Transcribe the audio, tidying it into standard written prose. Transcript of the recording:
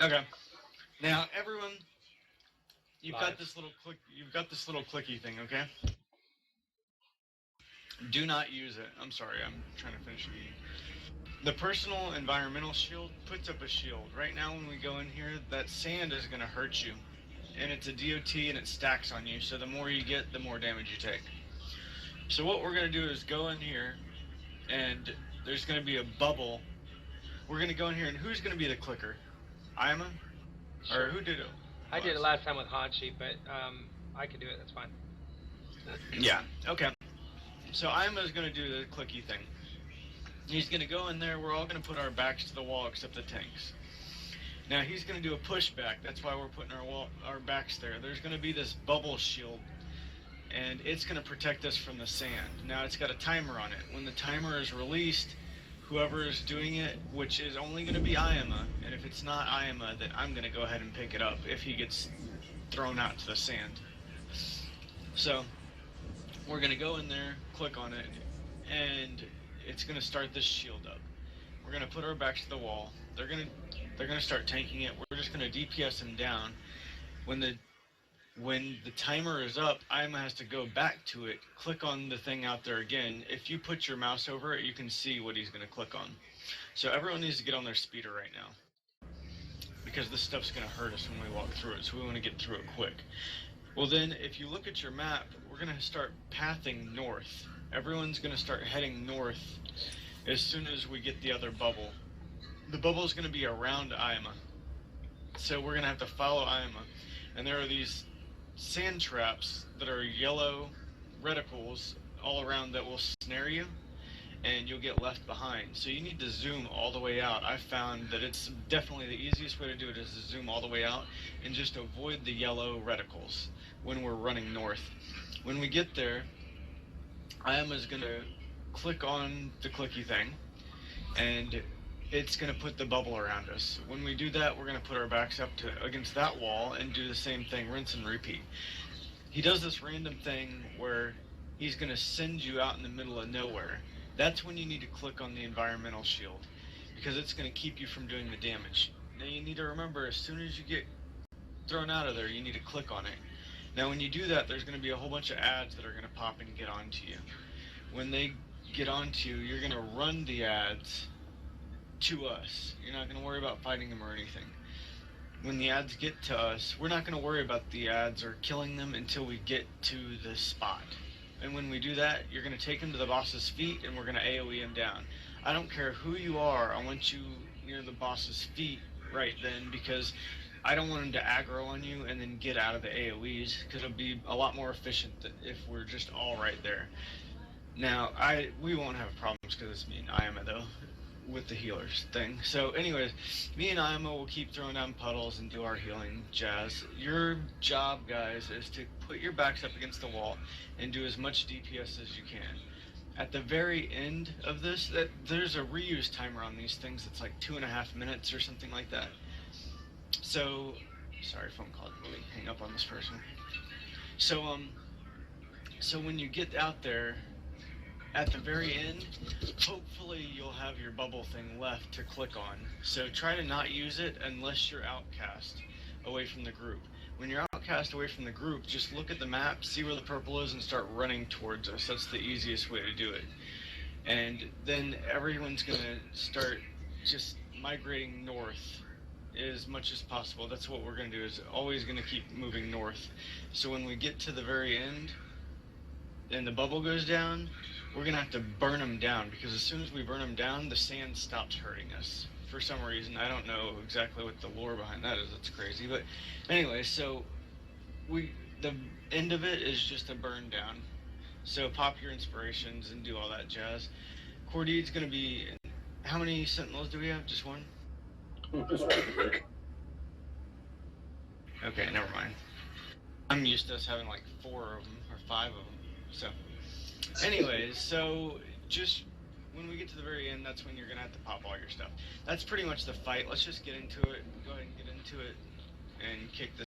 Okay. Now, everyone, you've got Live. this little click. You've got this little clicky thing. Okay. Do not use it. I'm sorry. I'm trying to finish eating. The personal environmental shield puts up a shield. Right now, when we go in here, that sand is going to hurt you, and it's a DOT and it stacks on you. So the more you get, the more damage you take. So what we're going to do is go in here, and there's going to be a bubble. We're going to go in here, and who's going to be the clicker? Ima? Or Sure. who did it? I did it last time with Hachi, but I can do it. That's fine. Yeah. Okay. So Ima's going to do the clicky thing. He's going to go in there. We're all going to put our backs to the wall except the tanks. Now he's going to do a pushback. That's why we're putting our backs there. There's going to be this bubble shield, and it's going to protect us from the sand. Now it's got a timer on it. When the timer is released, whoever is doing it, which is only going to be Ima, and if it's not Ima, then I'm going to go ahead and pick it up if he gets thrown out to the sand. So we're going to go in there, click on it, and it's going to start this shield up. We're going to put our backs to the wall. They're going to start tanking it. We're just going to DPS them down. When the timer is up, Ima has to go back to it, click on the thing out there again. If you put your mouse over it, you can see what he's going to click on. So everyone needs to get on their speeder right now, because this stuff's going to hurt us when we walk through it, so we want to get through it quick. Well then, if you look at your map, we're going to start pathing north. Everyone's going to start heading north as soon as we get the other bubble. The bubble is going to be around Ima, so we're going to have to follow Ima. And there are these sand traps that are yellow reticles all around that will snare you, and you'll get left behind. So you need to zoom all the way out. I found that it's definitely the easiest way to do it is to zoom all the way out and just avoid the yellow reticles when we're running north. When we get there, Ima's going to click on the clicky thing, and it's going to put the bubble around us. When we do that, we're going to put our backs up against that wall and do the same thing, rinse and repeat. He does this random thing where he's going to send you out in the middle of nowhere. That's when you need to click on the environmental shield, because it's going to keep you from doing the damage. Now you need to remember, as soon as you get thrown out of there, you need to click on it. Now when you do that, there's going to be a whole bunch of ads that are going to pop and get onto you. When they get onto you, you're going to run the ads to us. You're not going to worry about fighting them or anything. When the ads get to us, we're not going to worry about the ads or killing them until we get to the spot. And when we do that, you're going to take him to the boss's feet, and we're going to AoE him down. I don't care who you are, I want you near the boss's feet right then, because I don't want him to aggro on you and then get out of the AoEs, because it'll be a lot more efficient if we're just all right there. Now, we won't have problems because it's me and Ima though, with the healers thing. So anyways, me and Ima will keep throwing down puddles and do our healing jazz. Your job, guys, is to put your backs up against the wall and do as much DPS as you can. At the very end of this, there's a reuse timer on these things that's like 2.5 minutes or something like that. So, sorry, phone call, let me hang up on this person. So when you get out there, at the very end, hopefully you'll have your bubble thing left to click on. So try to not use it unless you're outcast away from the group. When you're outcast away from the group, just look at the map, see where the purple is, and start running towards us. That's the easiest way to do it. And then everyone's going to start just migrating north as much as possible. That's what we're going to do, is always going to keep moving north. So when we get to the very end and the bubble goes down, we're going to have to burn them down, because as soon as we burn them down, the sand stops hurting us. For some reason, I don't know exactly what the lore behind that is, it's crazy. But anyway, so the end of it is just a burn down. So pop your inspirations and do all that jazz. Cordeed's going to be, how many sentinels do we have? Just one? Okay, never mind. I'm used to us having like 4 of them, or 5 of them, so. Anyways, so just when we get to the very end, that's when you're going to have to pop all your stuff. That's pretty much the fight. Let's just get into it. Go ahead and get into it and kick this